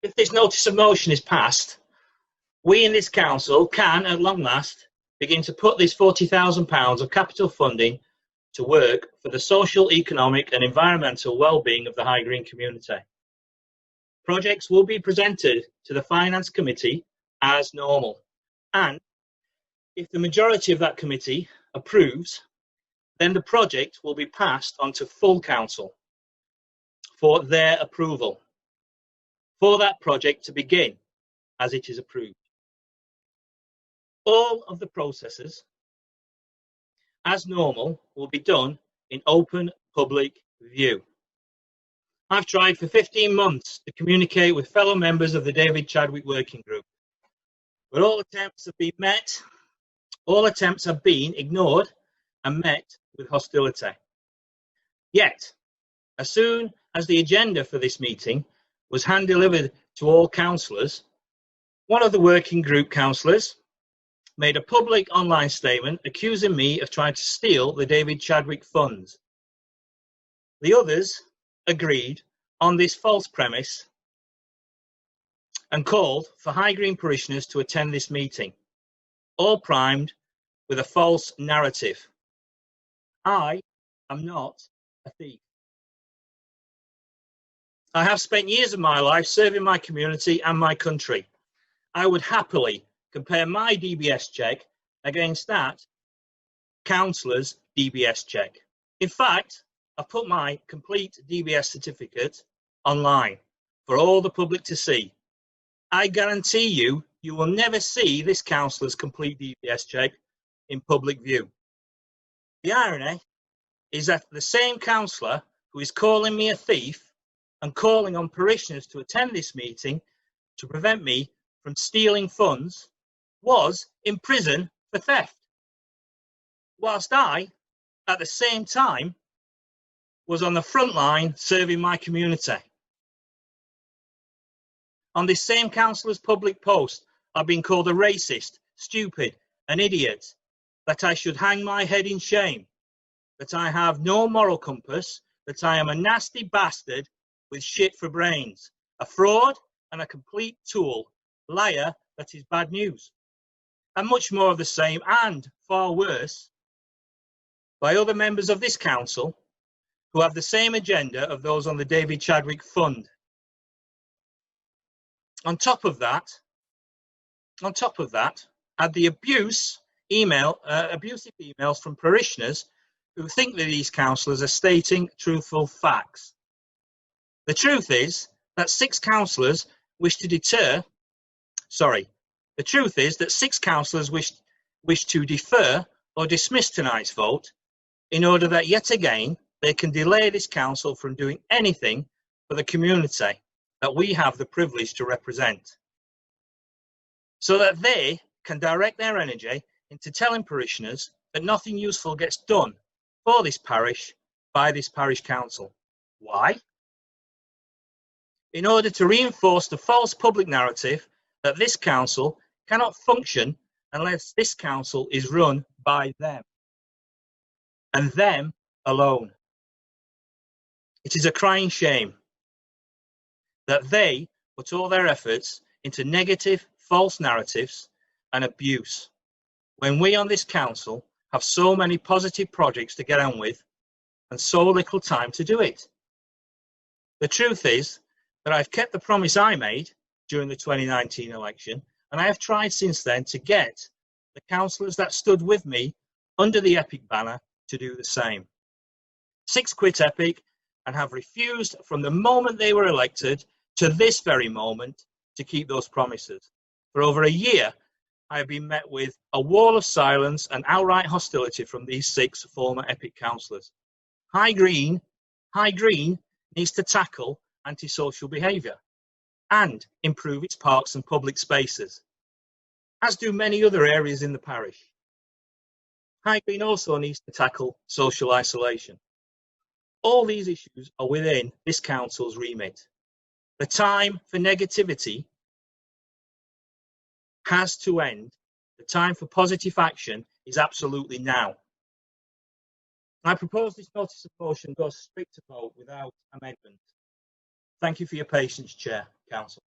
If this notice of motion is passed, we in this council can, at long last, begin to put this £40,000 of capital funding to work for the social, economic and environmental well-being of the High Green community. Projects will be presented to the Finance Committee as normal, and if the majority of that committee approves, then the project will be passed on to full council for their approval, for that project to begin as it is approved. All of the processes, as normal, will be done in open public view. I've tried for 15 months to communicate with fellow members of the David Chadwick Working Group, but all attempts have been met, all attempts have been ignored and met with hostility. Yet, as soon as the agenda for this meeting was hand-delivered to all councillors, one of the working group councillors made a public online statement accusing me of trying to steal the David Chadwick funds. The others agreed on this false premise and called for High Green parishioners to attend this meeting, all primed with a false narrative. I am not a thief. I have spent years of my life serving my community and my country. I would happily compare my DBS check against that councillor's DBS check. In fact, I've put my complete DBS certificate online for all the public to see. I guarantee you, you will never see this councillor's complete DBS check in public view. The irony is that the same councillor who is calling me a thief and calling on parishioners to attend this meeting to prevent me from stealing funds was in prison for theft, whilst I, at the same time, was on the front line serving my community. On this same councillor's public post, I've been called a racist, stupid, an idiot, that I should hang my head in shame, that I have no moral compass, that I am a nasty bastard with shit for brains, a fraud and a complete tool, liar that is bad news, and much more of the same, and far worse, by other members of this council who have the same agenda of those on the David Chadwick Fund. On top of that, add the abusive emails from parishioners who think that these councillors are stating truthful facts. The truth is that six councillors wish to defer or dismiss tonight's vote in order that yet again they can delay this council from doing anything for the community that we have the privilege to represent, so that they can direct their energy into telling parishioners that nothing useful gets done for this parish by this parish council. Why? In order to reinforce the false public narrative that this council cannot function unless this council is run by them, and them alone. It is a crying shame that they put all their efforts into negative, false narratives and abuse, when we on this council have so many positive projects to get on with and so little time to do it. The truth is that I've kept the promise I made during the 2019 election, and I have tried since then to get the councillors that stood with me under the EPIC banner to do the same. 6 quit EPIC and have refused from the moment they were elected to this very moment to keep those promises. For over a year, I have been met with a wall of silence and outright hostility from these 6 former EPIC councillors. High Green needs to tackle antisocial behaviour and improve its parks and public spaces, as do many other areas in the parish. High Green also needs to tackle social isolation. All these issues are within this council's remit. The time for negativity has to end. The time for positive action is absolutely now. I propose this notice of motion goes straight to vote without amendment. Thank you for your patience, Chair, Council.